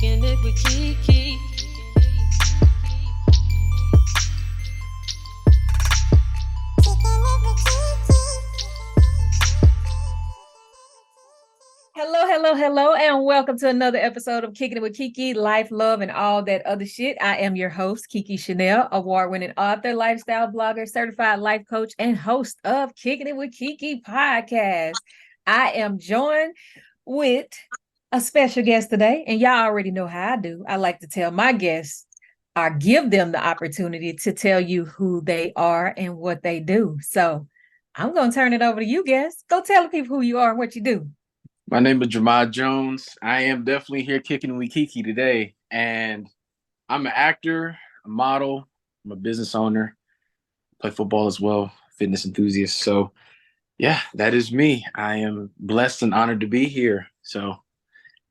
Kicking it with KeKe. Hello, and welcome to another episode of Kicking It with KeKe, Life, Love, and all that other shit. I am your host, KeKe Chanel, award-winning author, lifestyle blogger, certified life coach, and host of Kicking It with KeKe podcast. I am joined with a special guest today, and y'all already know how I do. I like to tell my guests or give them the opportunity to tell you who they are and what they do. So I'm going to turn it over to you guests. Go tell the people who you are and what you do. My name is Jahmai Jones. I am definitely here kicking with KeKe today. And I'm an actor, a model, I'm a business owner, play football as well, fitness enthusiast. So yeah, that is me. I am blessed and honored to be here. So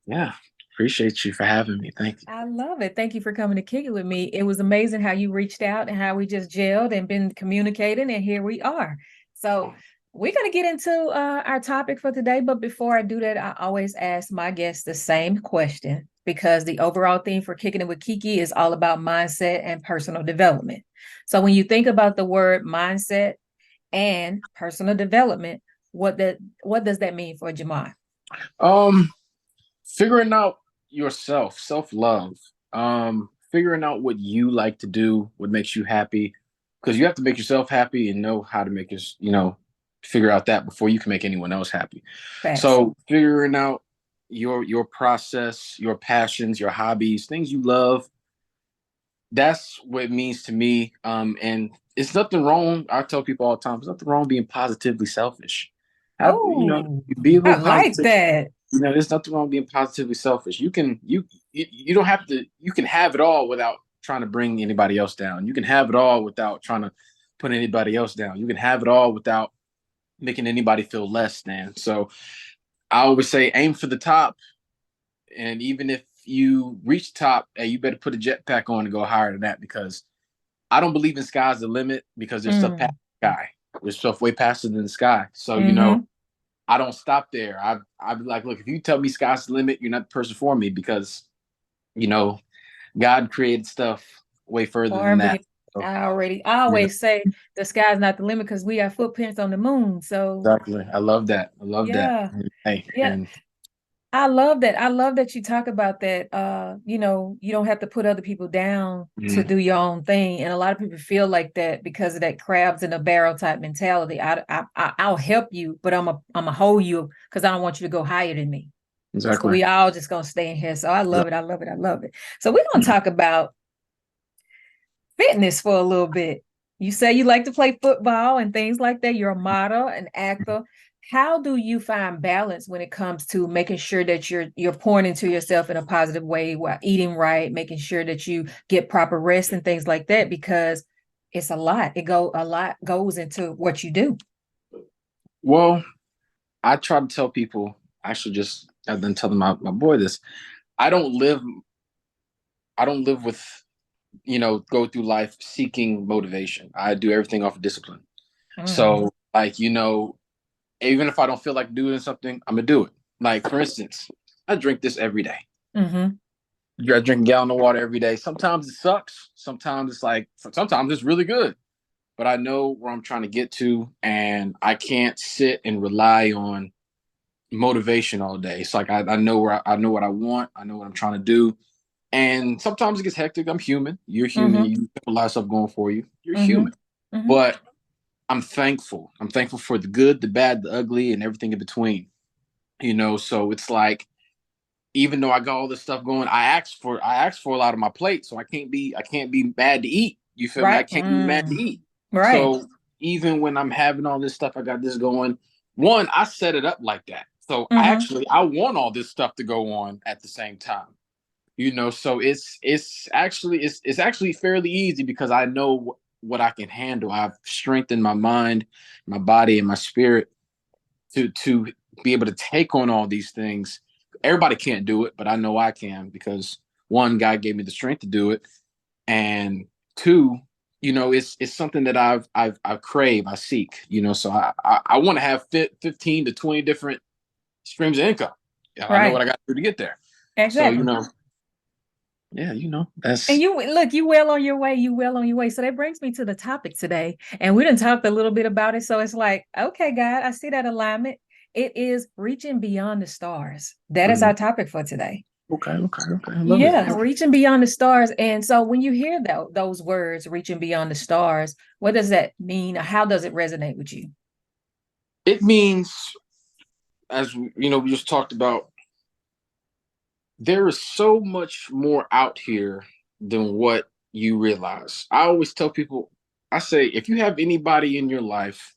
yeah, appreciate you for having me. Thank you. I love it. Thank you for coming to kick it with me. It was amazing how you reached out and how we just gelled and been communicating, and here we are. So we're going to get into our topic for today. But before I do that, I always ask my guests the same question because the overall theme for Kicking It with KeKe is all about mindset and personal development. So when you think about the word mindset and personal development, what does that mean for Jahmai? Figuring out yourself, self-love, figuring out what you like to do, what makes you happy, because you have to make yourself happy and know how to make figure out that before you can make anyone else happy. Facts. So figuring out your process, your passions, your hobbies, things you love, that's what it means to me. And it's nothing wrong. I tell people all the time, there's nothing wrong being positively selfish. Be a I little like positive. that. There's nothing wrong being positively selfish. You don't have to. You can have it all without trying to bring anybody else down. You can have it all without trying to put anybody else down. You can have it all without making anybody feel less than. So I always say, aim for the top, and even if you reach the top, hey, you better put a jetpack on and go higher than that, because I don't believe in sky's the limit, because there's stuff past the sky. There's stuff way past than the sky. So I don't stop there. I'd be like, look, if you tell me sky's the limit, you're not the person for me, because God created stuff way further than that. So, I always say the sky's not the limit because we got footprints on the moon. So exactly. I love that. yeah. Hey, Yeah. I love that. I love that you talk about that. You don't have to put other people down to do your own thing. And a lot of people feel like that because of that crabs in a barrel type mentality. I'll help you, but I'm a hold you because I don't want you to go higher than me. exactly. So we all just gonna stay in here. So I love it. I love it. I love it. So we're gonna talk about fitness for a little bit. You say you like to play football and things like that. You're a model, an actor. How do you find balance when it comes to making sure that you're pouring into yourself in a positive way while eating right, making sure that you get proper rest and things like that? Because it's a lot. A lot goes into what you do. Well, I try to tell people, I've been telling my boy this. I don't live with, go through life seeking motivation. I do everything off of discipline. So even if I don't feel like doing something, I'm gonna do it. Like, for instance, I drink this every day. I drink a gallon of water every day. Sometimes it sucks. Sometimes it's really good. But I know where I'm trying to get to, and I can't sit and rely on motivation all day. It's like I know I know what I want. I know what I'm trying to do. And sometimes it gets hectic. I'm human. You're human. You have a lot of stuff going for you. You're human. But I'm thankful. I'm thankful for the good, the bad, the ugly, and everything in between. So it's like, even though I got all this stuff going, I asked for a lot of my plate, so I can't be mad to eat. You feel me? I can't be mad to eat. Right. So even when I'm having all this stuff, I got this going. One, I set it up like that. So I want all this stuff to go on at the same time. So it's actually fairly easy because I know what I can handle. I've strengthened my mind, my body, and my spirit to be able to take on all these things. Everybody can't do it, but I know I can, because one, God gave me the strength to do it, and two, it's something that I crave, I seek. So I want to have 15 to 20 different streams of income. I know what I got to do to get there. Exactly. So Yeah, And that's you look, you well on your way. You well on your way. So that brings me to the topic today. And we done talked a little bit about it. So it's like, okay, God, I see that alignment. It is reaching beyond the stars. That is mm, our topic for today. okay, okay, okay. I love Yeah, it. reaching beyond the stars. And so when you hear those words, reaching beyond the stars, what does that mean? How does it resonate with you? It means, as we just talked about, there is so much more out here than what you realize. I always tell people, I say, if you have anybody in your life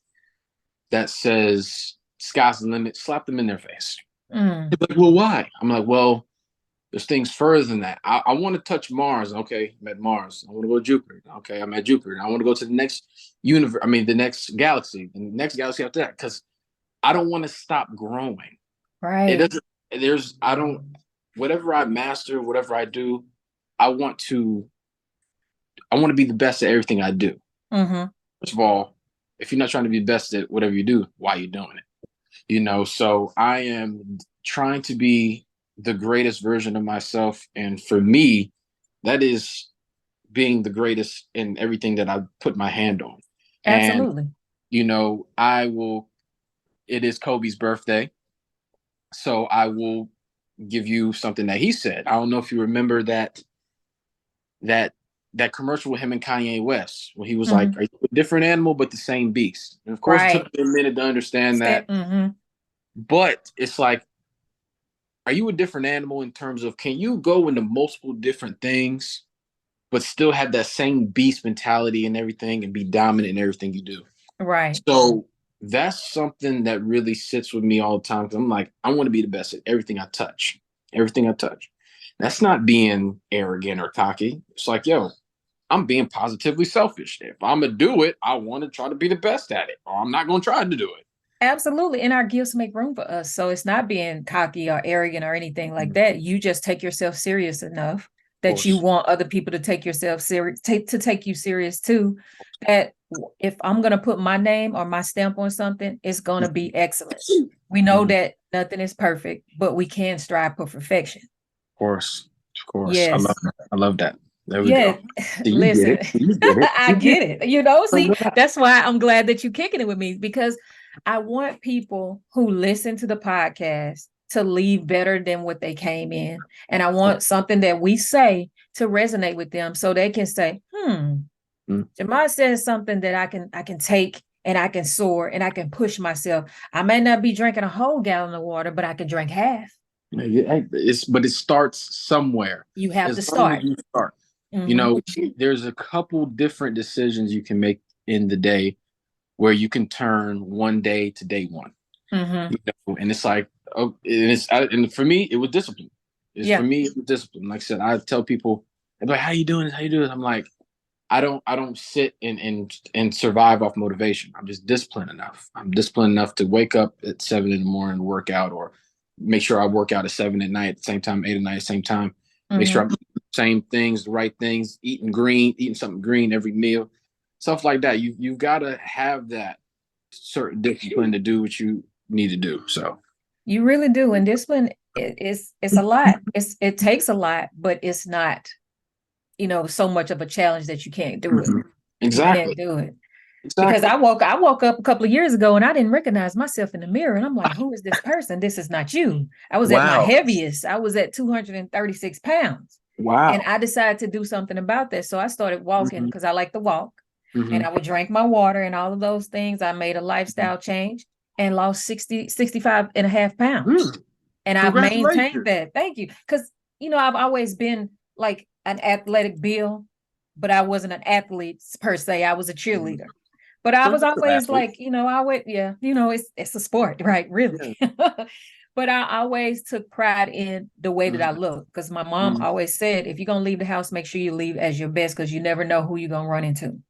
that says sky's the limit, slap them in their face. Mm, They're like, well, why? I'm like, well, there's things further than that. I want to touch Mars. Okay, I'm at Mars. I want to go to Jupiter. Okay, I'm at Jupiter. I want to go to the next universe. I mean, the next galaxy, and the next galaxy after that, because I don't want to stop growing. It right. doesn't. I don't. Whatever I master, whatever I do, I want to. I want to be the best at everything I do. Mm-hmm. First of all, if you're not trying to be best at whatever you do, why are you doing it? So I am trying to be the greatest version of myself, and for me, that is being the greatest in everything that I put my hand on. And Absolutely. I will. It is Kobe's birthday, so I will give you something that he said. I don't know if you remember that that commercial with him and Kanye West, when he was like, Mm-hmm. "Are you a different animal but the same beast?" And of course, it took Right. me a minute to understand that, Mm-hmm. but it's like, are you a different animal in terms of, can you go into multiple different things but still have that same beast mentality and everything and be dominant in everything you do? Right. So that's something that really sits with me all the time, because I'm like, I want to be the best at everything I touch. Everything I touch. That's not being arrogant or cocky. It's like, yo, I'm being positively selfish. If I'm gonna do it, I want to try to be the best at it, or I'm not gonna try to do it. Absolutely. And our gifts make room for us. So it's not being cocky or arrogant or anything like Of that. You just take yourself serious enough that you course. want other people to take yourself serious, to take you serious too. That if I'm going to put my name or my stamp on something, it's going to be excellent. We know Mhm. that nothing is perfect, but we can strive for perfection. Of course. Of course. I love Yes. that. I love that. There we Yeah, go. So you get listen, it. You get it. I You get get it. it. You know, So see, that's why I'm glad that you're kicking it with me because I want people who listen to the podcast to leave better than what they came in. And I want something that we say to resonate with them so they can say, Mm. Jahmai says something that I can take and I can soar and I can push myself. I may not be drinking a whole gallon of water, but I can drink half. But it starts somewhere. You have As to long as start. you start, Mm-hmm. there's a couple different decisions you can make in the day where you can turn one day to day one. Mm-hmm. And it's like, oh, and for me, it was discipline. For Yeah. me, it was discipline. Like I said, I tell people, they're like, "How you doing? How you doing?" I'm like, I don't sit and survive off motivation. I'm just disciplined enough. I'm disciplined enough to wake up at 7 in the morning and work out, or make sure I work out at 7 at night at the same time, 8 at night at the same time. Make sure Mm-hmm. I'm eating the same things, the right things, eating something green every meal, stuff like that. You've got to have that certain discipline to do what you need to do. So You really do. And discipline it's a lot. It takes a lot, but it's not, so much of a challenge that you can't do it. You can't exactly, do it. Because exactly. I woke up a couple of years ago and I didn't recognize myself in the mirror. And I'm like, who is this person? This is not you. I was at my Wow, heaviest. I was at 236 pounds. And wow. I decided to do something about that. So I started walking Hmm. because I like to walk. And Hmm. I would drink my water and all of those things. I made a lifestyle change and lost 65 and a half pounds. Mm. And I've maintained Congratulations. that. Thank you. Because, I've always been like an athletic build, but I wasn't an athlete per se. I was a Mhm. cheerleader. But I Well, was you're an always athlete. like, I would, yeah, it's a sport, right? Really. Yeah. But I always took pride in the way that I Mhm. look. Because my mom Mhm. always said, if you're gonna leave the house, make sure you leave as your best because you never know who you're gonna run into.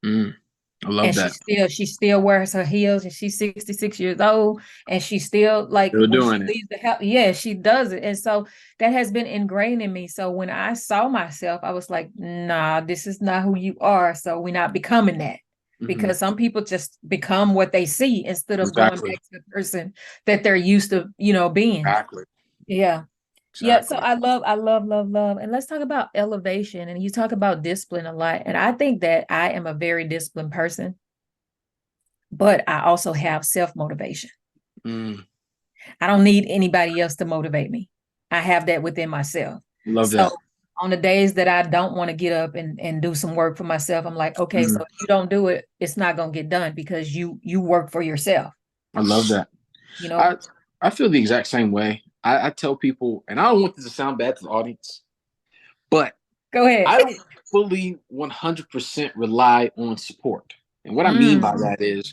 Mm. I love And that. she still wears her heels and she's 66 years old and she still like Still when she doing it. leaves the house, yeah, she does it. And so that has been ingrained in me. So when I saw myself, I was like, nah, this is not who you are. So we're not becoming that. Hmm. Because some people just become what they see instead of going Exactly. back to the person that they're used to, being. Exactly. Yeah. Yeah, so Exactly. I love. And let's talk about elevation. And you talk about discipline a lot. And I think that I am a very disciplined person, but I also have self-motivation. Mm, I don't need anybody else to motivate me. I have that within myself. love So that. on the days that I don't want to get up and do some work for myself, I'm like, okay, so Mm, if you don't do it, it's not gonna get done because you work for yourself, I love that. you know? I I feel the exact same way. I tell people, and I don't want this to sound bad to the audience, but Go ahead. I don't fully 100% rely on support. And what I mean by Mm, that is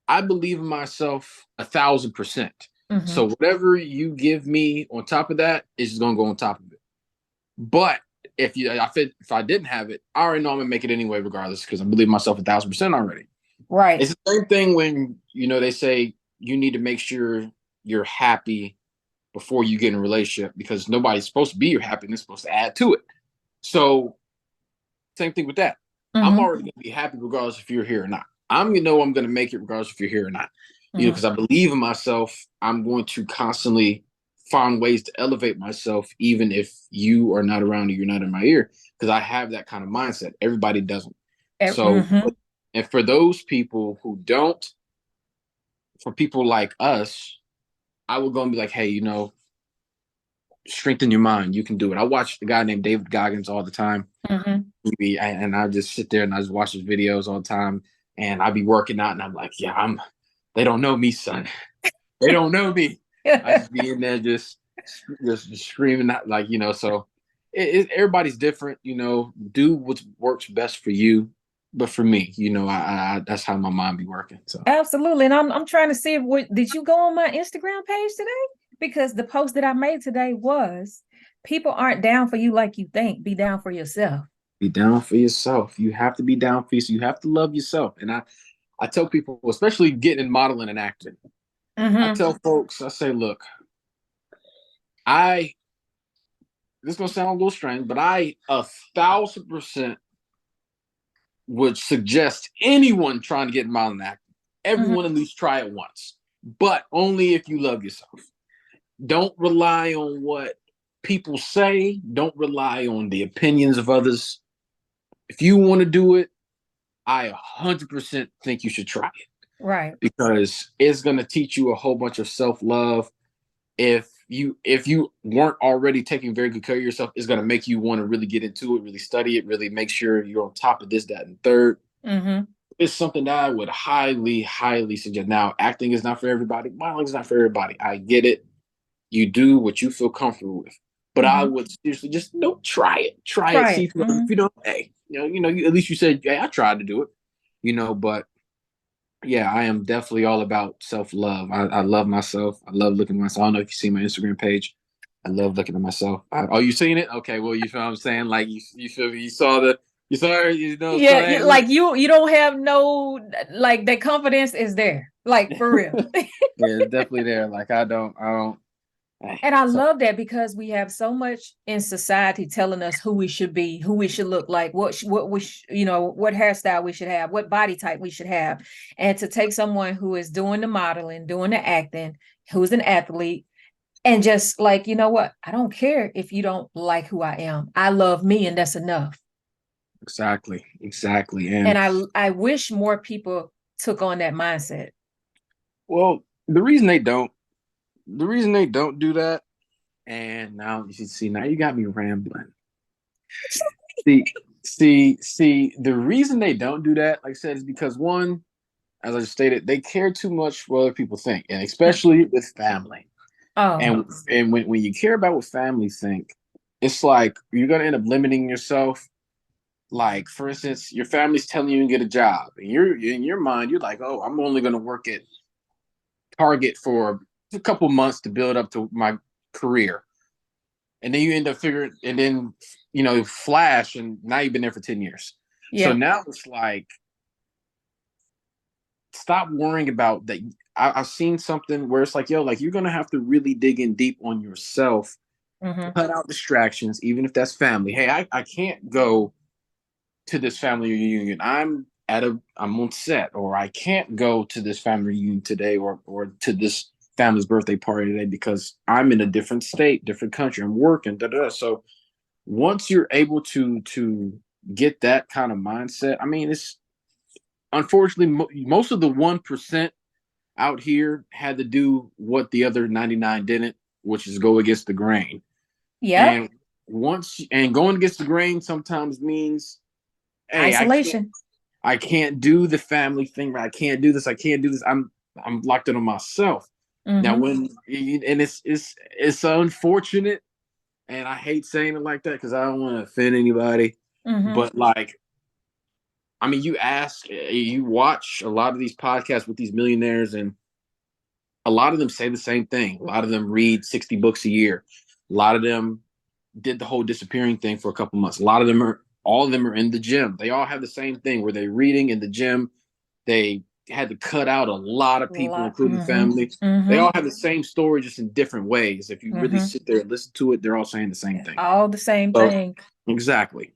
I believe in myself 1,000%. hmm. So whatever you give me on top of that is just gonna go on top of it. But if I didn't have it, I already know I'm gonna make it anyway, regardless, because I believe in myself 1,000% already. Right. It's the same thing when they say you need to make sure you're happy before you get in a relationship because nobody's supposed to be your happiness, supposed to add to it. So same thing with that. I'm Hmm. already gonna be happy regardless if you're here or not. I'm gonna know I'm gonna make it regardless if you're here or not. Hmm. Because I believe in myself, I'm going to constantly find ways to elevate myself, even if you are not around or you're not in my ear, because I have that kind of mindset. Everybody doesn't. So, Hmm. and for those people who don't, for people like us, I would go and be like, hey, strengthen your mind. You can do it. I watch the guy named David Goggins all the time. Hmm. And I just sit there and I just watch his videos all the time. And I be working out and I'm like, yeah, they don't know me, son. They don't know me. I just be in there just screaming out like, so everybody's different, do what works best for you. But for me, I that's how my mind be working. So Absolutely. And I'm trying to see if did you go on my Instagram page today? Because the post that I made today was people aren't down for you like you think. Be down for yourself. be down for yourself. You have to be down for yourself. You have to love yourself. And I tell people, especially getting in modeling and acting, I Hmm. tell folks, I say, look, I this is gonna sound a little strange, but I 1,000% would suggest anyone trying to get in modeling and acting, Hmm. everyone at least try it once, but only if you love yourself. Don't rely on what people say. Don't rely on the opinions of others. If you want to do it, I 100% think you should try it Right. because it's going to teach you a whole bunch of self-love. If you weren't already taking very good care of yourself, it's going to make you want to really get into it, really study it, really make sure you're on top of this, that, and third. Hmm. It's something that I would highly, highly suggest. Now, acting is not for everybody. Modeling is not for everybody. I get it. You do what you feel comfortable with. But I Hmm. would seriously just try it. Try it. Try See it. if you, if you don't. Hey, at least you said, "Hey, I tried to do it." But yeah, I am definitely all about self love. I love myself. I love looking at myself. I don't know if you see my Instagram page. I love looking at myself. Oh, you seen it? Okay, well, you feel what I'm saying? Like you feel you saw so Yeah, hey, look. like you don't have no like that confidence is there. Like for real. Yeah, it's definitely there. Like I don't. Hey, And I so love that because we have so much in society telling us who we should be, who we should look like, what we what hairstyle we should have, what body type we should have. And to take someone who is doing the modeling, doing the acting, who's an athlete, and just like, you know what? I don't care if you don't like who I am. I love me and that's enough. exactly. And And I wish more people took on that mindset. well, the reason they don't do that, and now you see, now you got me rambling. See, see, the reason they don't do that, like I said, is because one, as I stated, they care too much what other people think, and especially with family. Oh, And when you care about what family think, it's like you're gonna end up limiting yourself. Like, for instance, your family's telling you to get a job, and you're in your mind, you're like, oh, I'm only gonna work at Target for a couple months to build up to my career. And then you end up figuring, and then flash, and now you've been there for 10 years. So yeah. now it's like, stop worrying about that. I've seen something where it's like, yo, like you're gonna have to really dig in deep on yourself, Hmm. cut out distractions, even if that's family. Hey, I can't go to this family reunion. I'm on set, or I can't go to this family reunion today, or to this family's birthday party today because I'm in a different state, different country. I'm working. Da, da, da. So once you're able to get that kind of mindset, I mean, it's unfortunately most of the 1% out here had to do what the other 99 didn't, which is go against the grain. Yep. And going against the grain sometimes means, hey, Isolation. I can't do the family thing. I can't do this. I can't do this. I'm locked in on myself. Now Mm-hmm. and it's unfortunate, and I hate saying it like that because I don't want to offend anybody. Mm-hmm. But like, I mean, you watch a lot of these podcasts with these millionaires, and a lot of them say the same thing. A lot of them read 60 books a year. A lot of them did the whole disappearing thing for a couple months. All of them are in the gym. They all have the same thing where they're reading in the gym. They had to cut out a lot of people, including Mm-hmm. family. They Mm-hmm. all have the same story, just in different ways. If you really Mm-hmm. sit there and listen to it, they're all saying the same thing. All the same So, thing. exactly.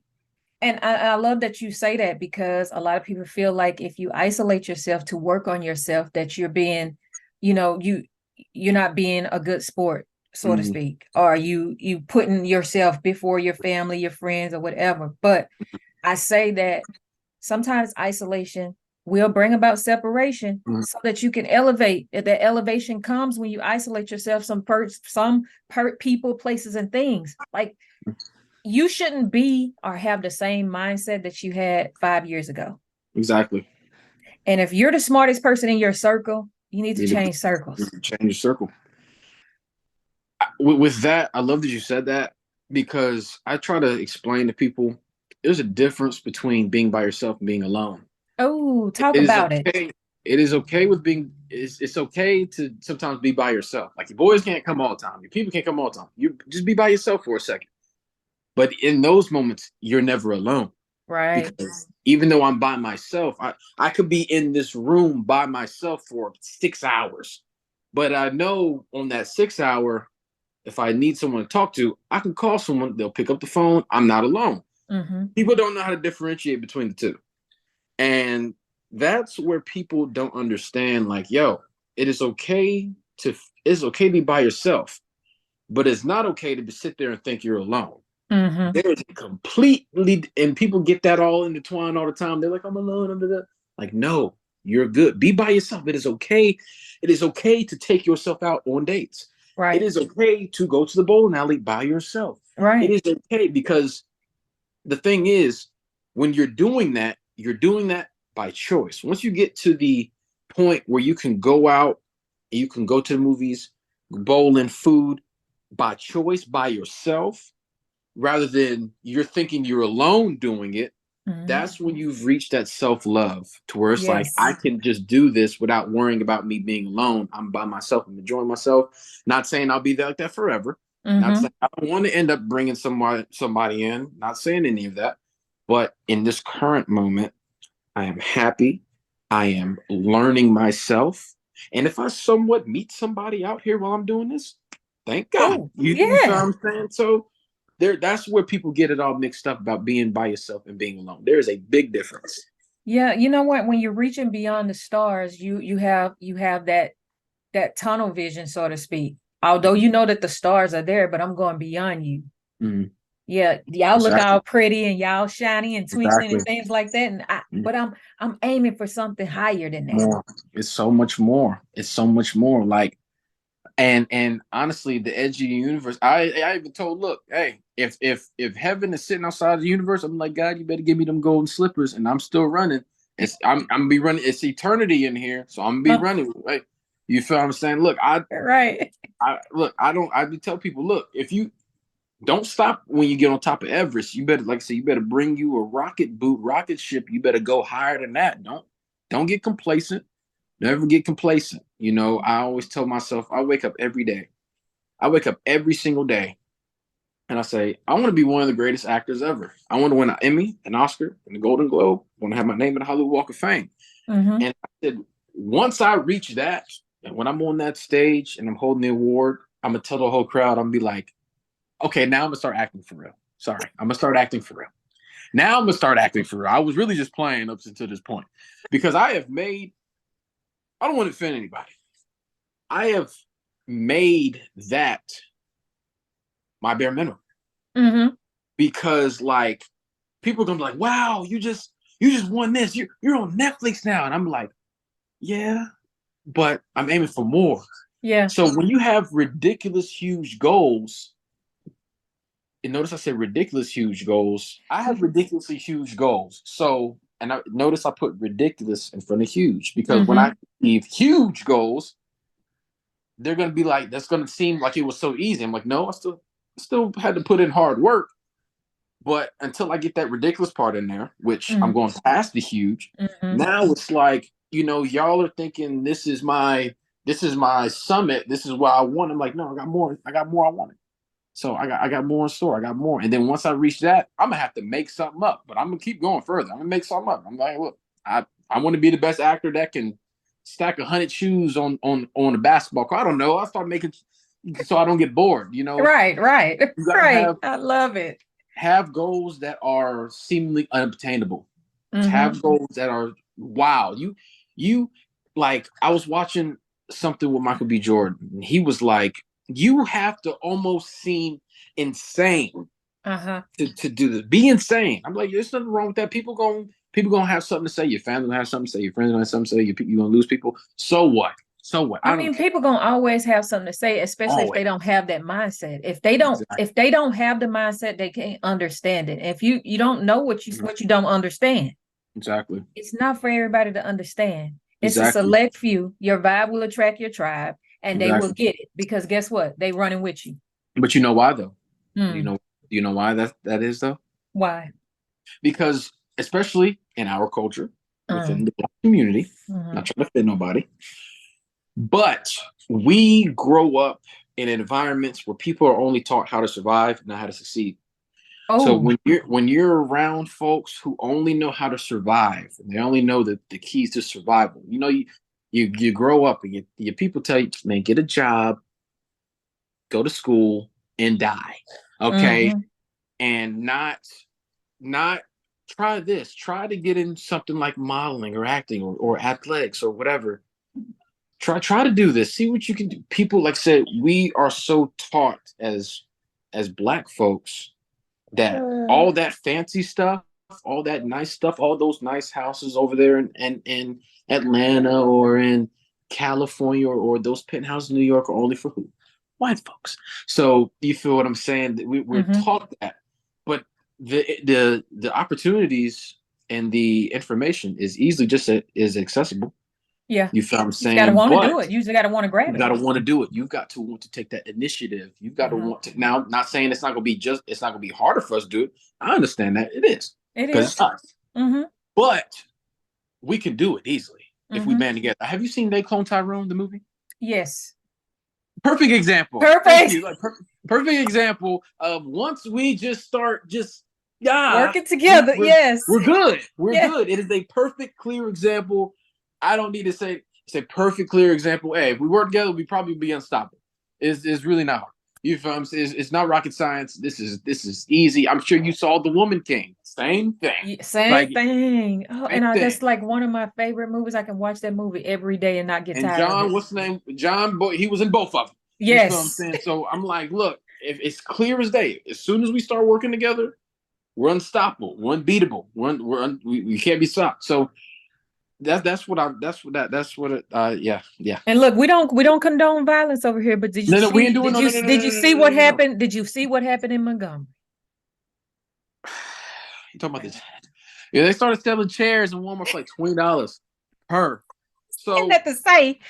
And I love that you say that, because a lot of people feel like if you isolate yourself to work on yourself, that you're being, you're not being a good sport, so to Mhm. speak, or you putting yourself before your family, your friends, or whatever. But I say that sometimes isolation will bring about separation, Mhm. so that you can elevate. That elevation comes when you isolate yourself some people, places, and things. Like, you shouldn't be or have the same mindset that you had 5 years ago. Exactly. And if you're the smartest person in your circle, you need to change circles. Change your circle. With that, I love that you said that because I try to explain to people there's a difference between being by yourself and being alone. Oh, It talk is about it. okay. It is okay with being. It's okay to sometimes be by yourself. Like your boys can't come all the time. Your people can't come all the time. You just be by yourself for a second. But in those moments, you're never alone. Right. Because even though I'm by myself, I could be in this room by myself for 6 hours. But I know on that 6 hour, if I need someone to talk to, I can call someone. They'll pick up the phone. I'm not alone. Mm-hmm. People don't know how to differentiate between the two. And that's where people don't understand, like, yo, it is okay to it's okay to be by yourself, but it's not okay to sit there and think you're alone. Mm-hmm. There's completely, and people get that all intertwined all the time. They're like, I'm alone. Like, no, you're good. Be by yourself. It is okay. It is okay to take yourself out on dates. It Right. is okay to go to the bowling alley by yourself. It Right. is okay because the thing is, when you're doing that by choice. Once you get to the point where you can go out, you can go to the movies, bowling, food by choice, by yourself, rather than you're thinking you're alone doing it, Mm-hmm. that's when you've reached that self-love to where it's like, I Yes. can just do this without worrying about me being alone. I'm by myself. I'm enjoying myself. Not saying I'll be like that forever. Not Mm-hmm. saying I don't want to end up bringing somebody in. Not saying any of that. But in this current moment, I am happy. I am learning myself. And if I somewhat meet somebody out here while I'm doing this, thank God. Oh, You feel what yeah. I'm saying? So that's where people get it all mixed up about being by yourself and being alone. There is a big difference. Yeah. You know what? When you're reaching beyond the stars, you have that tunnel vision, so to speak. Although you know that the stars are there, but I'm going beyond you. Mm, Yeah, y'all look exactly. all pretty and y'all shiny and twinkling Exactly. and things like that. But I'm aiming for something higher than that. More. It's so much more. It's so much more. Like, and honestly, the edge of the universe. I even told, look, hey, if heaven is sitting outside of the universe, I'm like, God, you better give me them golden slippers, and I'm still running. I'm gonna be running. It's eternity in here, so I'm gonna be running. Like, you feel what I'm saying? Look, Right. I look. I don't. I tell people, look, if you don't stop when you get on top of Everest, you better, like I say, you better bring you a rocket boot, rocket ship. You better go higher than that. Don't get complacent. Never get complacent. You know, I always tell myself, I wake up every day. I wake up every single day and I say, I want to be one of the greatest actors ever. I want to win an Emmy, an Oscar, and a Golden Globe. I want to have my name in the Hollywood Walk of Fame. Mm-hmm. And I said, once I reach that, and when I'm on that stage and I'm holding the award, I'm going to tell the whole crowd, I'm going to be like, okay, now I'm going to start acting for real. Sorry, I'm going to start acting for real. Now I'm going to start acting for real. I was really just playing up until this point because I don't want to offend anybody. I have made that my bare minimum. Mm-hmm. Because like people are gonna be like, wow, you just won this. You're on Netflix now. And I'm like, yeah, but I'm aiming for more. Yeah. So when you have ridiculous huge goals, and notice I said ridiculous huge goals, I have ridiculously huge goals. So and I notice I put ridiculous in front of huge because when I achieve huge goals, they're gonna be like, that's gonna seem like it was so easy. I'm like, no, I still had to put in hard work. But until I get that ridiculous part in there, which I'm going past the huge, now it's like, y'all are thinking this is my summit. This is what I want. I'm like, no, I got more. I got more I wanted. So I got more in store. I got more. And then once I reach that, I'm gonna have to make something up. But I'm gonna keep going further. I'm gonna make something up. I'm like, look, I want to be the best actor that can stack 100 shoes on a basketball court. I don't know. I start making so I don't get bored. Right. You gotta Right. I love it. have goals that are seemingly unobtainable. Have goals that are wow. You like I was watching something with Michael B. Jordan. He was like, you have to almost seem insane to do this. Be insane. I'm like, there's nothing wrong with that. People gonna have something to say. Your family gonna have something to say. Your friends gonna have something to say. You're gonna lose people. So what? So what? I mean, people gonna always have something to say, especially if they don't have that mindset. If they don't have the mindset, they can't understand it. If you don't know what you don't understand. Exactly. It's not for everybody to understand. It's Exactly. a select few. Your vibe will attract your tribe, and they will get it because guess what? They running with you. But you know why though? Do you know why that is though? Why? Because especially in our culture, within the Black community, not trying to fit nobody, but we grow up in environments where people are only taught how to survive, not how to succeed. So when you're around folks who only know how to survive, and they only know the keys to survival, you grow up and your people tell you, man, get a job, go to school, and die. Okay. And not try this, try to get in something like modeling or acting or athletics or whatever. Try to do this. See what you can do. People, like I said, we are so taught as Black folks that all that fancy stuff, all that nice stuff, all those nice houses over there in Atlanta or in California or those penthouses in New York are only for who? White folks. So you feel what I'm saying? We're taught that, but the opportunities and the information is easily just is accessible. Yeah. You feel what I'm saying? You gotta want to do it. You just gotta want to grab it. You gotta want to do it. You've got to want to take that initiative. You've got to want to. Now, not saying it's not gonna be harder for us to do it. I understand that it is. Because it's us. But we can do it easily if we band together. Have you seen They Clone Tyrone, the movie? Yes. Perfect example. Perfect. Thank you. Like, perfect example of once we just start working together. We're good. We're good. It is a perfect, clear example. I don't need to say it's a perfect, clear example. Hey, if we work together, we'd probably be unstoppable. It's really not hard. You feel I'm saying? It's not rocket science. This is easy. I'm sure you saw The Woman King. Same thing. Same thing. Oh, and that's like one of my favorite movies. I can watch that movie every day and not get tired. And John, what's the name? John, boy, he was in both of them. Yes. You know what I'm saying? So I'm like, look, if it's clear as day, as soon as we start working together, we're unstoppable. We're unbeatable. We can't be stopped. So that's what yeah. And look, we don't condone violence over here, but did you see what happened? Did you see what happened in Montgomery? You talking about this? Yeah, they started selling chairs in Walmart for like $20 per. So and that to say,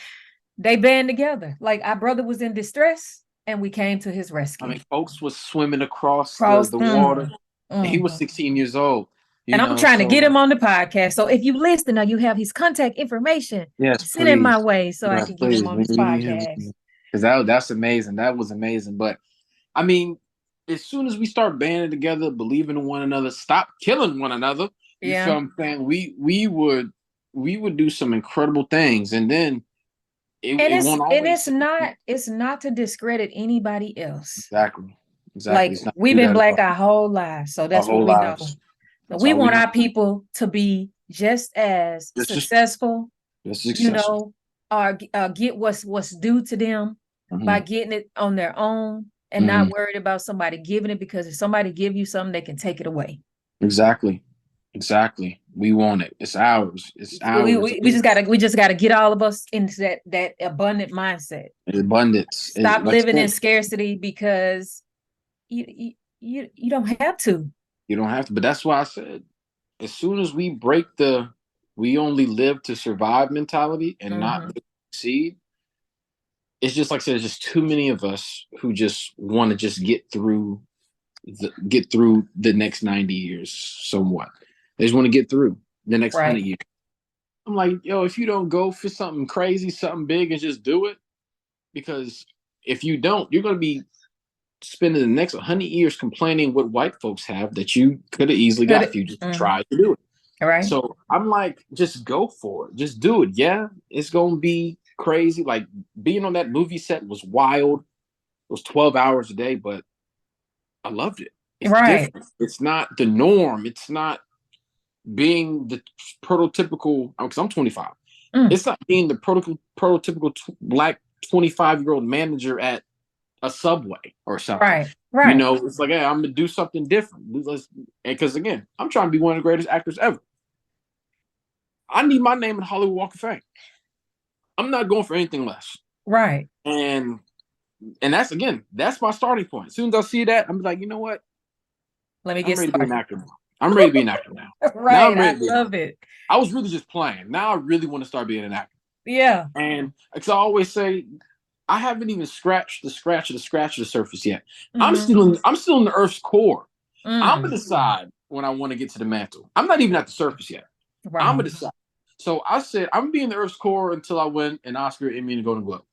they band together. Like our brother was in distress, and we came to his rescue. I mean, folks was swimming across the water. And he was 16 years old. And I'm trying to get him on the podcast. So if you listen, now you have his contact information. Send it my way so I can get him on this podcast. Because that's amazing. That was amazing. But I mean, as soon as we start banding together, believing in one another, stop killing one another. You feel what I'm saying? We would do some incredible things, and then it's not to discredit anybody else. Exactly. Like we've been Black our whole lives, so that's what we know. So we want our people to be just as successful, or get what's due to them. by getting it on their own and not worried about somebody giving it, because if somebody give you something, they can take it away. Exactly. We want it. It's ours. It's ours. We just gotta get all of us into that abundant mindset. Abundance. Stop living in scarcity, because you don't have to. You don't have to. But that's why I said, as soon as we break the "we only live to survive" mentality and not succeed, it's just like I said, there's just too many of us who just want to just get through the next 90 years somewhat. They just want to get through the next 100 years. I'm like, yo, if you don't go for something crazy, something big, and just do it, because if you don't, you're going to be spending the next 100 years complaining what white folks have that you could have easily got if you just tried to do it. All right. So I'm like, just go for it. Just do it. Yeah, it's going to be crazy. Like, being on that movie set was wild. It was 12 hours a day, but I loved it. It's different. It's not the norm. It's not being the prototypical, because I'm 25. It's not being the prototypical black 25-year-old manager at a Subway or something. Right. You know, it's like, hey, I'm gonna do something different. Because again, I'm trying to be one of the greatest actors ever. I need my name in the Hollywood Walk of Fame. I'm not going for anything less. Right. And that's my starting point. As soon as I see that, I'm like, you know what? Let me get started. I'm ready to be an actor now. Right. I love it. I was really just playing. Now I really want to start being an actor. Yeah. And because I always say, I haven't even scratched the surface yet. I'm still in the Earth's core. I'm gonna decide when I want to get to the mantle. I'm not even at the surface yet. Right. I'm gonna decide. So I said, I'm gonna be in the Earth's core until I win an Oscar, Emmy, and a Golden Globe.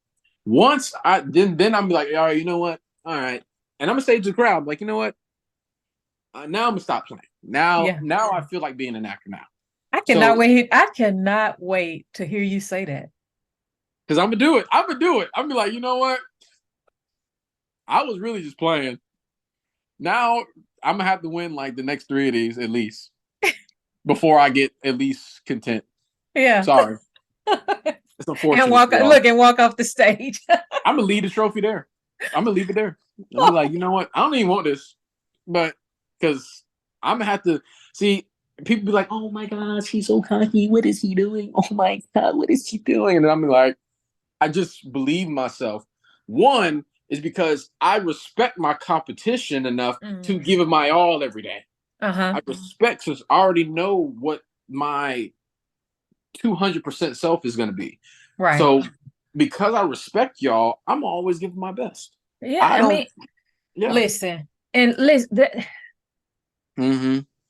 Once then I'm like, all right, you know what? All right. And I'm gonna say to the crowd, like, you know what? Now I'm gonna stop playing. Now I feel like being an actor now. I cannot wait. I cannot wait to hear you say that. Because I'm gonna do it. I'm gonna be like, you know what? I was really just playing. Now I'm gonna have to win like the next 3 of these at least before I get at least content. Yeah. Sorry. It's unfortunate. And walk off the stage. I'm gonna leave the trophy there. I'm gonna leave it there. I'm be like, you know what? I don't even want this, but because I'm gonna have to see. People be like, oh my gosh, he's so cocky. What is he doing? Oh my God, what is he doing? And I'm like, I just believe myself. One is because I respect my competition enough to give it my all every day. I respect, because I already know what my 200% self is going to be. Right. So because I respect y'all, I'm always giving my best. Yeah. Listen.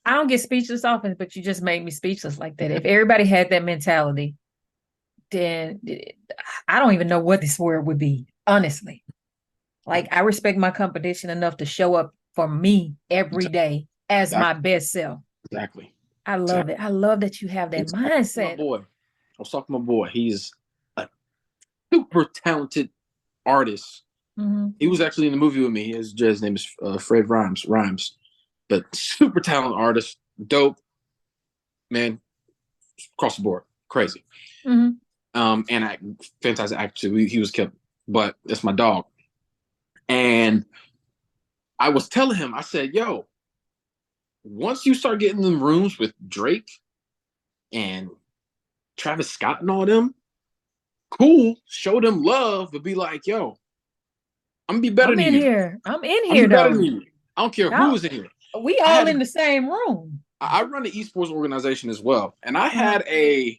I don't get speechless often, but you just made me speechless like that. If everybody had that mentality, then I don't even know what this world would be, honestly. Like, I respect my competition enough to show up for me every day as my best self. Exactly. I love it. I love that you have that mindset. I was talking to my boy. He's a super talented artist. He was actually in the movie with me. His name is Fred Rhymes, but super talented artist, dope, man, across the board, crazy. And fantastic actor too. He was killed, but that's my dog. And I was telling him, I said, yo, once you start getting in the rooms with Drake and Travis Scott and all them, cool, show them love, but be like, yo, I'm gonna be better than you. I'm in here, though. Better than you. I don't care who's in here. We all in the same room. I run an esports organization as well, and I had because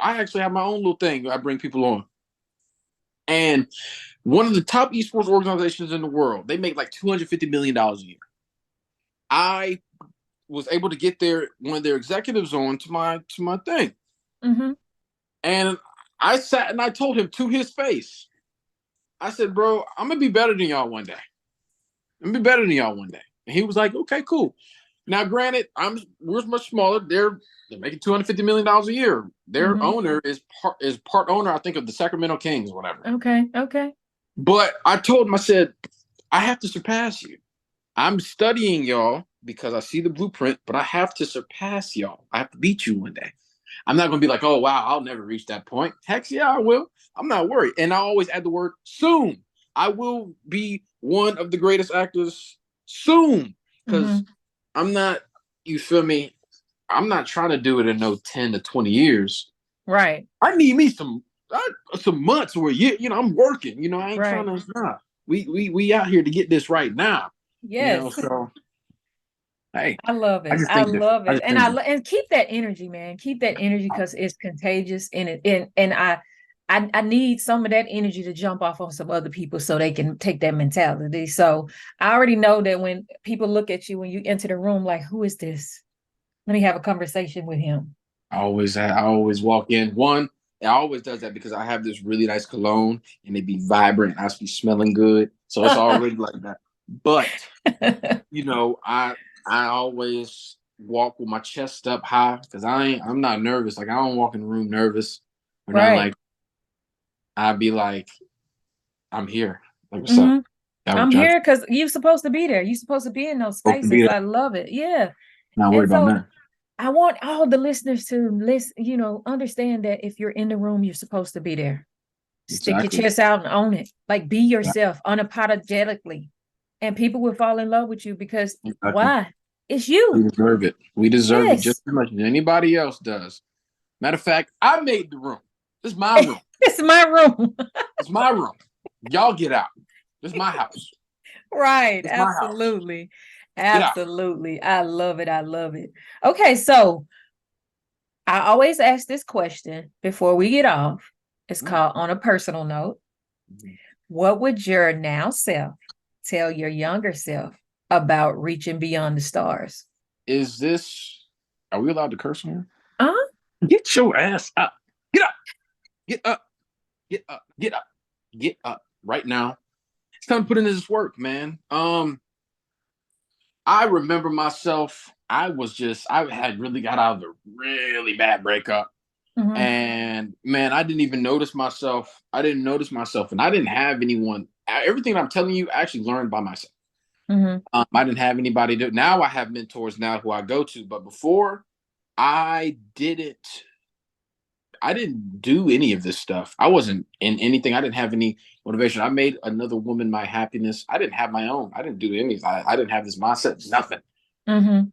I actually have my own little thing. I bring people on, and one of the top esports organizations in the world, they make like $250 million a year. I was able to get one of their executives on to my thing, and I sat and I told him to his face, I said, bro, I'm gonna be better than y'all one day. And he was like, okay, cool. Now, granted, we're much smaller. They're making $250 million a year. Their owner is part owner, I think, of the Sacramento Kings or whatever. Okay. But I told him, I said, I have to surpass you. I'm studying y'all because I see the blueprint, but I have to surpass y'all. I have to beat you one day. I'm not gonna be like, oh wow, I'll never reach that point. Heck yeah, I will. I'm not worried. And I always add the word soon. I will be one of the greatest actors soon. Because I'm not, you feel me? I'm not trying to do it in no 10 to 20 years. Right. I need me some months where I'm working. I ain't trying to nah. We out here to get this right now. Yes. So hey, I love I it. just I think different. love it. And keep that energy, man. Keep that energy because it's contagious and I need some of that energy to jump off on some other people so they can take that mentality. So I already know that when people look at you when you enter the room, like, who is this? Let me have a conversation with him. I always walk in. It always does that because I have this really nice cologne and it be vibrant. I be smelling good. So it's already like that. But I always walk with my chest up high because I'm not nervous. Like I don't walk in the room nervous or not like I'd be like, I'm here. Like, what's up? I'm here because you're supposed to be there. You're supposed to be in those spaces. I love it. Yeah. Not worried about that. I want all the listeners to listen, understand that if you're in the room, you're supposed to be there. Stick your chest out and own it. Like be yourself unapologetically. And people will fall in love with you because why? It's you. We deserve it. We deserve it just as much as anybody else does. Matter of fact, I made the room. This is my room. It's my room. It's my room. Y'all get out. This is my house. Right. Absolutely. Absolutely. I love it. I love it. Okay. So I always ask this question before we get off. It's called On a Personal Note. What would your now self tell your younger self about reaching beyond the stars? Are we allowed to curse here? Get your ass up. Get up. Get up. Get up. Get up. Get up right now. It's time to put in this work, man. I remember myself. I had really got out of a really bad breakup. And man, I didn't even notice myself. I didn't notice myself, and I didn't have anyone. Everything I'm telling you, I actually learned by myself. I didn't have anybody to. Now I have mentors now who I go to, but before I didn't do any of this stuff. I wasn't in anything. I didn't have any motivation. I made another woman my happiness. I didn't have my own. I didn't do anything. I didn't have this mindset. Nothing. And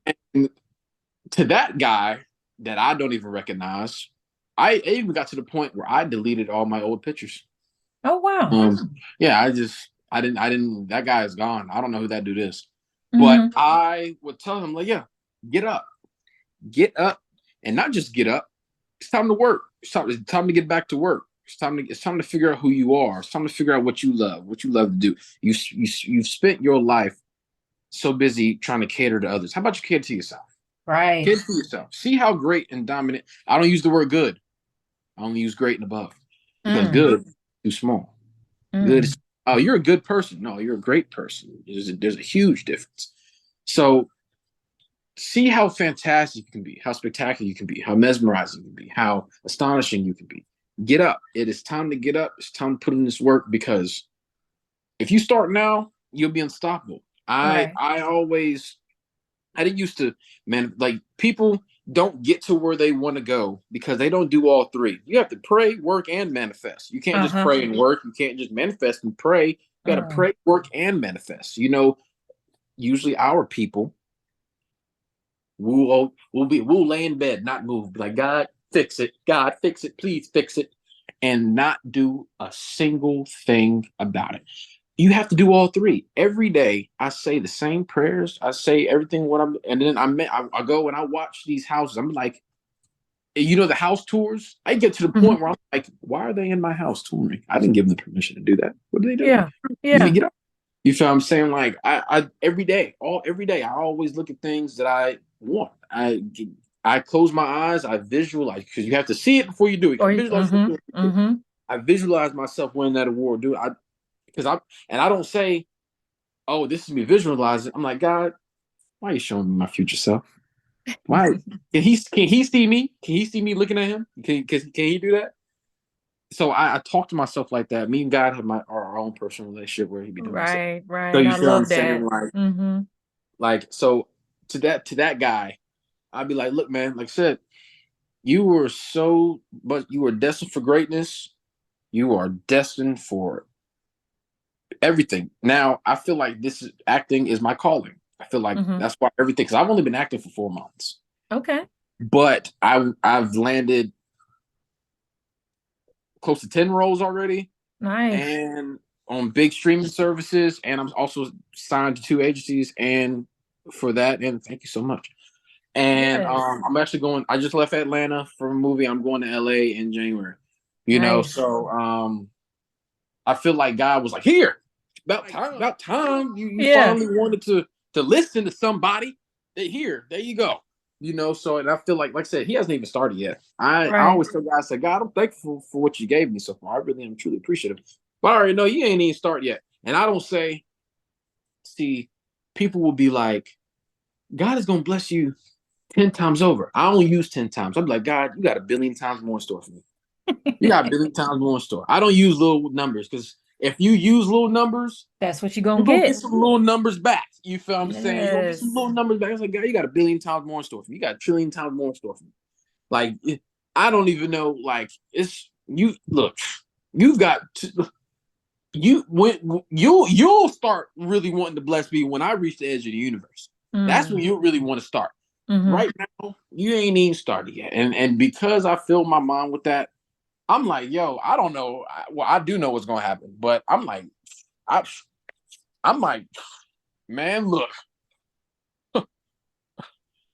to that guy that I don't even recognize, I even got to the point where I deleted all my old pictures. Oh wow. Yeah, I didn't. That guy is gone. I don't know who that dude is. But I would tell him like, yeah, get up, and not just get up. It's time to work. It's time to get back to work. It's time to figure out who you are. It's time to figure out what you love to do. You've spent your life so busy trying to cater to others. How about you cater to yourself? Right. Cater to yourself. See how great and dominant. I don't use the word good. I only use great and above because good is too small. Good is, oh, you're a good person. No, you're a great person. There's a huge difference. So see how fantastic you can be, how spectacular you can be, how mesmerizing you can be, how astonishing you can be. Get up. It is time to get up. It's time to put in this work because if you start now, you'll be unstoppable. I didn't used to, man, like people don't get to where they want to go because they don't do all three. You have to pray, work, and manifest. You can't just pray and work. You can't just manifest and pray. You got to pray, work, and manifest. Usually our people we'll lay in bed, not move. Be like, God, fix it. God, fix it. Please fix it. And not do a single thing about it. You have to do all three. Every day, I say the same prayers. I say everything and then I go and I watch these houses. I'm like, the house tours. I get to the point where I'm like, why are they in my house touring? I didn't give them permission to do that. What do they do? Yeah. You get up. You feel what I'm saying? Like I every day, I always look at things that I want. I close my eyes. I visualize because you have to see it before you do it. I visualize myself winning that award, dude. I don't say, oh, this is me visualizing. I'm like, God, why are you showing me my future self? Why can he see me? Can he see me looking at him? Can he do that? So I talk to myself like that. Me and God have our own personal relationship where he be doing right. So you I feel love what I'm saying? that. Like so to that guy, I'd be like, look, man, like I said, you were destined for greatness. You are destined for everything. Now, I feel like acting is my calling. I feel like that's why everything, because I've only been acting for 4 months. Okay. But I've landed close to 10 roles already. Nice. And on big streaming services. And I'm also signed to 2 agencies. And for that, and thank you so much. And Yes. I'm actually going, I just left Atlanta for a movie. I'm going to LA in January. Nice. So I feel like God was like, here, about time you finally wanted to listen to somebody. Here, there you go. So and I feel like I said, he hasn't even started yet. I always tell God, I said, God, I'm thankful for what you gave me so far. I really am truly appreciative. But I already know you ain't even start yet. And I don't say, see, people will be like, God is gonna bless you 10 times over. I don't use 10 times. I'm like, God, you got a billion times more in store for me. You got a billion times more in store. I don't use little numbers because if you use little numbers, that's what you're gonna get. Some little numbers back. You feel what I'm saying? You're gonna get some little numbers back. It's like, God, you got a billion times more in store for me. You got a trillion times more in store for me. Like, I don't even know. Like, it's you. Look, you've got you'll start really wanting to bless me when I reach the edge of the universe. That's when you really want to start. Right now, you ain't even started yet. And because I filled my mind with that, I'm like, yo, I don't know. Well, I do know what's gonna happen, but I'm like, I'm like, man, look,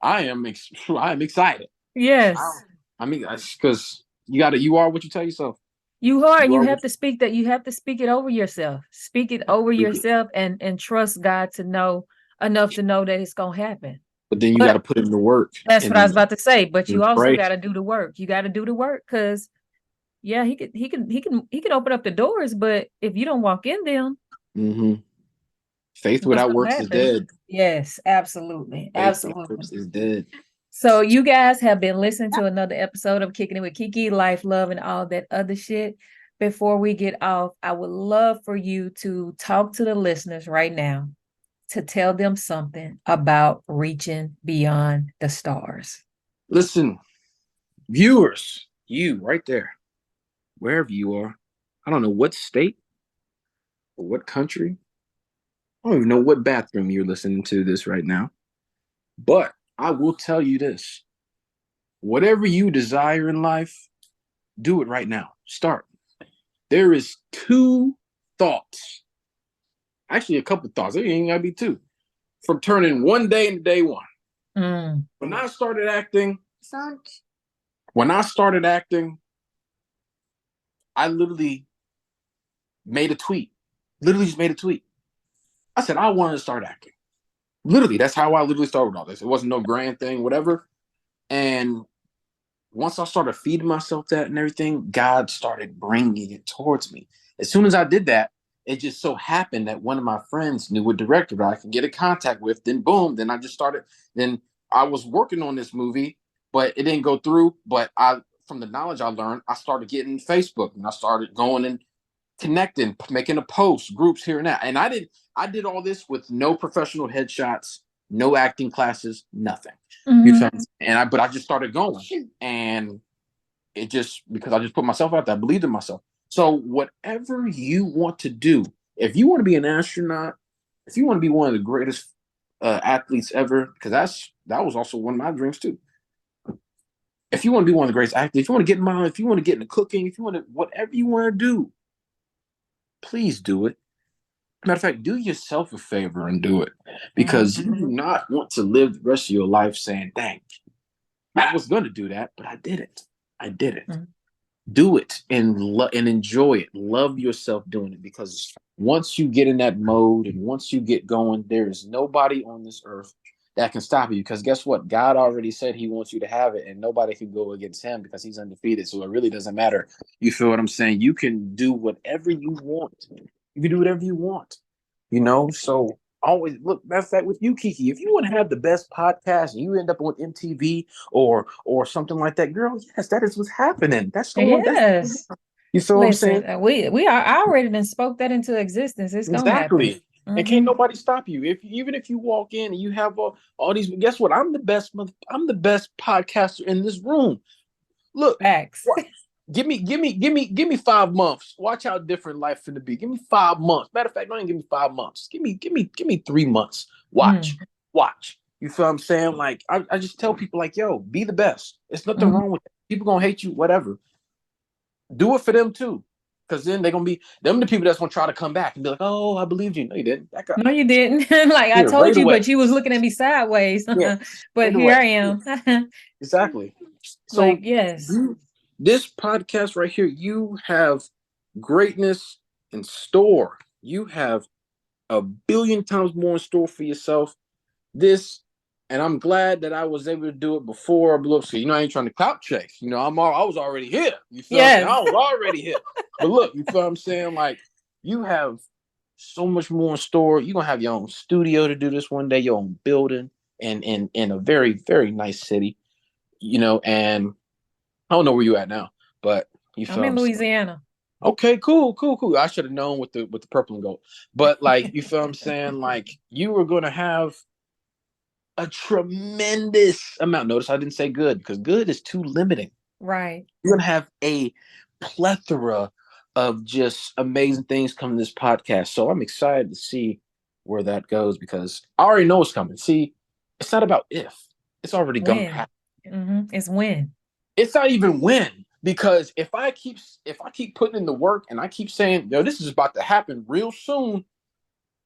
I am excited. Yes. I mean, because you are what you tell yourself. You are, and you have to speak that. You have to speak it over yourself. Speak it over yourself, and trust God to know enough to know that it's gonna happen. But then you got to put in the work. That's what I was about to say. But you also got to do the work. You got to do the work because, yeah, he can open up the doors, but if you don't walk in them, faith without works is dead. Yes, absolutely, absolutely. Is dead. So you guys have been listening to another episode of Kicking It with KeKe, Life, Love, and all that other shit. Before we get off, I would love for you to talk to the listeners right now to tell them something about reaching beyond the stars. Listen, viewers, you right there, wherever you are, I don't know what state or what country, I don't even know what bathroom you're listening to this right now, but I will tell you this. Whatever you desire in life, do it right now. Start. There is 2 thoughts. Actually, a couple thoughts. It ain't gotta be 2. From turning one day into day one. When I started acting, I literally made a tweet. Literally just made a tweet. I said, I wanted to start acting. Literally, that's how I literally started with all this. It wasn't no grand thing, whatever. And once I started feeding myself that and everything, God started bringing it towards me. As soon as I did that, it just so happened that one of my friends knew a director that I could get in contact with. Then boom, then I just started. Then I was working on this movie, but it didn't go through. But from the knowledge I learned, I started getting Facebook and I started going and connecting, making a post, groups here and there. And I did all this with no professional headshots, no acting classes, nothing. But I just started going, and it just, because I just put myself out there, I believed in myself. So whatever you want to do, if you want to be an astronaut, if you want to be one of the greatest athletes ever, because that was also one of my dreams too. If you want to be one of the greatest athletes, if you want to get in mind, if you want to get into cooking, if you want to, whatever you want to do, please do it. Matter of fact, do yourself a favor and do it, because you do not want to live the rest of your life saying, dang, I was going to do that, but I didn't. Do it and enjoy it. Love yourself doing it, because once you get in that mode and once you get going, there is nobody on this earth that can stop you, because guess what? God already said he wants you to have it, and nobody can go against him because he's undefeated. So it really doesn't matter. You feel what I'm saying? You can do whatever you want. You can do whatever you want, so always look. That's that with you, KeKe. If you want to have the best podcast and you end up on MTV or something like that, girl, yes, that is what's happening. That's going on. Yes. You feel what I'm saying? We are. I already been spoke that into existence. It's gonna happen. And can't nobody stop you. Even if you walk in and you have all these, guess what? I'm the best podcaster in this room. Look, Facts. give me 5 months. Watch how different life finna be. Give me 5 months. Matter of fact, don't even give me 5 months. Give me 3 months. Watch. Watch. You feel what I'm saying? Like, I just tell people, like, yo, be the best. It's nothing wrong with it. People gonna hate you, whatever. Do it for them too. Because then they're gonna be them the people that's gonna try to come back and be like, oh, I believed you. No, you didn't. That guy, No, you didn't. Like I here, told right you, away. but you was looking at me sideways. Yeah, But right here away. I am. Exactly. So Like, yes. this podcast right here, you have greatness in store. You have a billion times more in store for yourself. This, and I'm glad that I was able to do it before I blew up. So, I ain't trying to clout chase. I was already here. You feel what I'm saying? Yes. I was already here. But look, you feel what I'm saying? Like, you have so much more in store. You're gonna have your own studio to do this one day, your own building, and in a very, very nice city. And I don't know where you at now, but you I'm feel what in I'm saying? Louisiana. Okay, cool. I should have known with the purple and gold. But like, you feel what I'm saying? Like, you were gonna have a tremendous amount. Notice I didn't say good because good is too limiting. Right. You're gonna have a plethora of just amazing things coming to this podcast. So I'm excited to see where that goes because I already know it's coming. See, it's not about if, it's already gonna When. happen. It's when. It's not even when, because if I keep putting in the work and I keep saying, yo, this is about to happen real soon,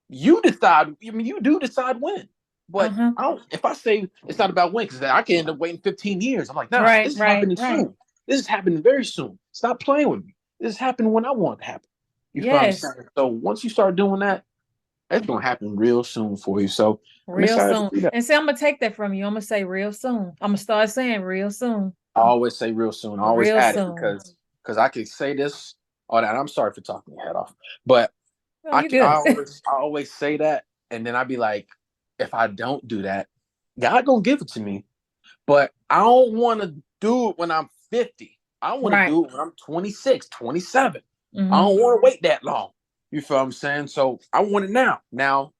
you decide. I mean, you do decide when. But I don't. If I say it's not about when, because I can end up waiting 15 years. I'm like, nah, Right, this is right, happening right. soon. This is happening very soon. Stop playing with me. This is happening when I want it to happen. You feel what I'm Yes. saying? So once you start doing that, it's gonna happen real soon for you. So I'm Real excited soon. to see that. And see, I'm gonna take that from you. I'm gonna say real soon. I'm gonna start saying real soon. I always say real soon. I always Real add it soon. because I can say this. Oh, that I'm sorry for talking your head off, but Oh, you're good. I always say that, and then I'd be like, if I don't do that, God gonna give it to me. But I don't want to do it when I'm 50. I want to Right. do it when I'm 26, 27. I Mm-hmm. don't want to wait that long. You feel what I'm saying? So I want it now. Now,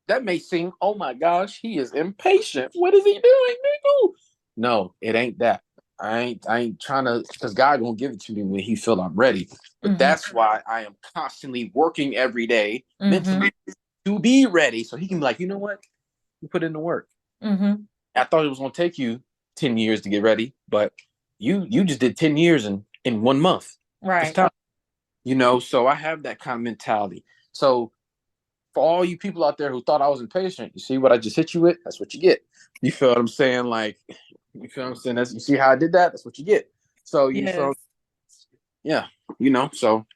that may seem, oh my gosh, he is impatient. What is he doing, nigga? No, it ain't that. I ain't trying to, because God gonna give it to me when he feel I'm ready. But that's why I am constantly working every day mentally to be ready. So he can be like, you know what? You put in the work. I thought it was gonna take you 10 years to get ready, but you just did 10 years in 1 month. It's Right. time. So I have that kind of mentality. So for all you people out there who thought I was impatient, you see what I just hit you with? That's what you get. You feel what I'm saying? Like, you feel what I'm saying? You see how I did that? That's what you get. So you feel, Yes. yeah, so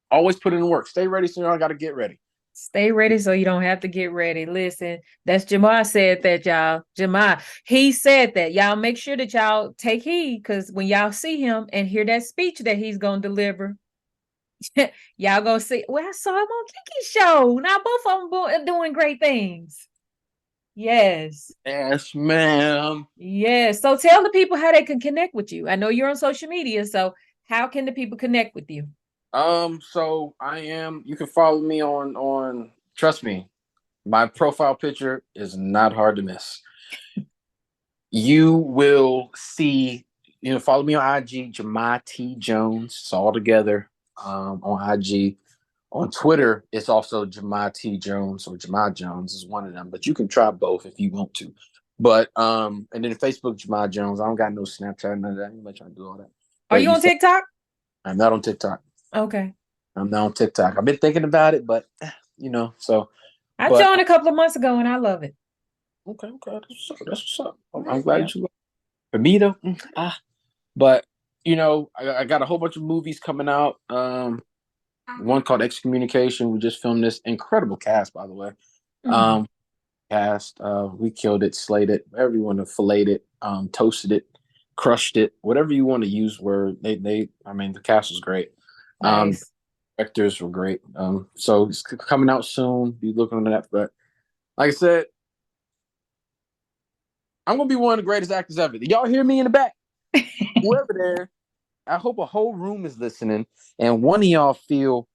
always put in the work. Stay ready so you don't got to get ready. Stay ready so you don't have to get ready. Listen, that's Jahmai said that, y'all. Jahmai, he said that. Y'all make sure that y'all take heed, because when y'all see him and hear that speech that he's going to deliver, y'all gonna see, well, I saw him on KeKe's show. Now both of them are doing great things. Yes. Yes, ma'am. Yes. So tell the people how they can connect with you. I know you're on social media, so how can the people connect with you? So you can follow me on trust me, my profile picture is not hard to miss. You will see, follow me on IG, Jahmai T Jones. It's all together on IG. On Twitter, it's also Jahmai T Jones or Jahmai Jones is one of them, but you can try both if you want to. But and then Facebook, Jahmai Jones. I don't got no Snapchat, none of that. Anybody trying to do all that. Are But you on TikTok? I'm not on TikTok. Okay. I'm not on TikTok. I've been thinking about it, but so. I But joined a couple of months ago and I love it. okay, that's what's up. I'm glad that you love it. For me though, but I got a whole bunch of movies coming out. One called Excommunication. We just filmed this incredible cast, by the way. Cast. We killed it, slayed it. Everyone filleted it, toasted it, crushed it. Whatever you want to use. Where I mean, the cast was great. Nice. Directors were great. So it's coming out soon. Be looking at that. But like I said, I'm gonna be one of the greatest actors ever. Y'all hear me in the back? Whoever there, I hope a whole room is listening, and one of y'all feel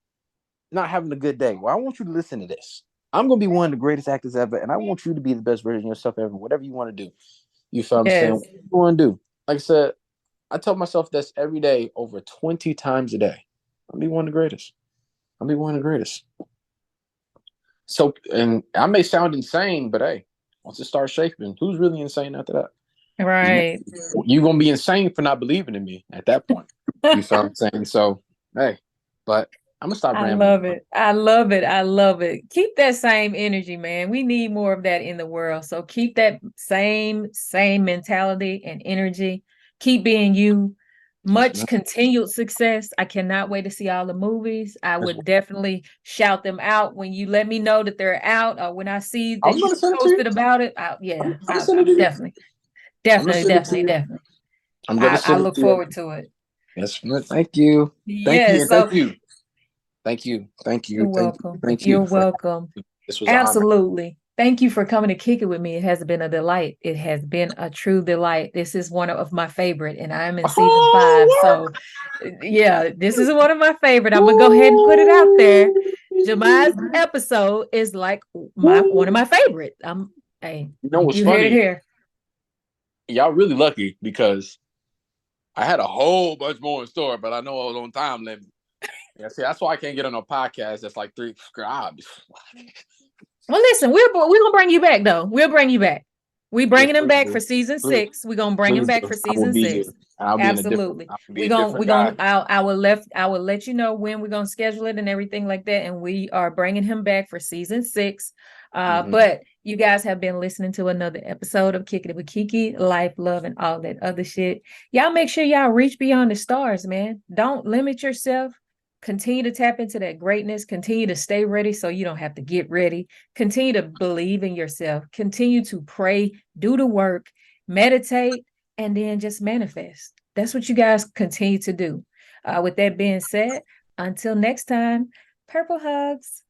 not having a good day. Well, I want you to listen to this. I'm gonna be one of the greatest actors ever, and I want you to be the best version of yourself ever. Whatever you want to do, you feel what I'm saying? Yes. What you want to do? Like I said, I tell myself this every day over 20 times a day. I'll be one of the greatest. I'll be one of the greatest. So, and I may sound insane, but hey, once it starts shaking, who's really insane after that? Right. You're going to be insane for not believing in me at that point. You feel what I'm saying? So, hey, but I'm going to stop I rambling. love it. I love it. I love it. Keep that same energy, man. We need more of that in the world. So keep that same mentality and energy. Keep being you. Much continued success. I cannot wait to see all the movies. I would definitely shout them out when you let me know that they're out, or when I see that you posted about it. Definitely. I'm gonna I look forward to it. Yes, thank you. Yes. Thank you. Thank you. Thank you. You're welcome. Thank you. You're welcome. This was Absolutely. Thank you for coming to kick it with me. It has been a delight. It has been a true delight. This is one of my favorite, and I'm in season 5. So, yeah, this is one of my favorite. I'm gonna go ahead and put it out there. Jahmai's episode is like one of my favorite. Hey, you know what's you funny? heard it here. Y'all really lucky because I had a whole bunch more in store, but I know I was on time limit. Yeah, see, that's why I can't get on a podcast that's like 3. Well, listen, we're gonna bring you back though. We'll bring you back. We bringing him back for season 6. We're gonna bring him back for season 6. Absolutely. I will let you know when we're gonna schedule it and everything like that. And we are bringing him back for season 6. But you guys have been listening to another episode of Kicking It with KeKe, life, love, and all that other shit. Y'all make sure y'all reach beyond the stars, man. Don't limit yourself. Continue to tap into that greatness. Continue to stay ready so you don't have to get ready. Continue to believe in yourself. Continue to pray, do the work, meditate, and then just manifest. That's what you guys continue to do. With that being said, until next time, purple hugs.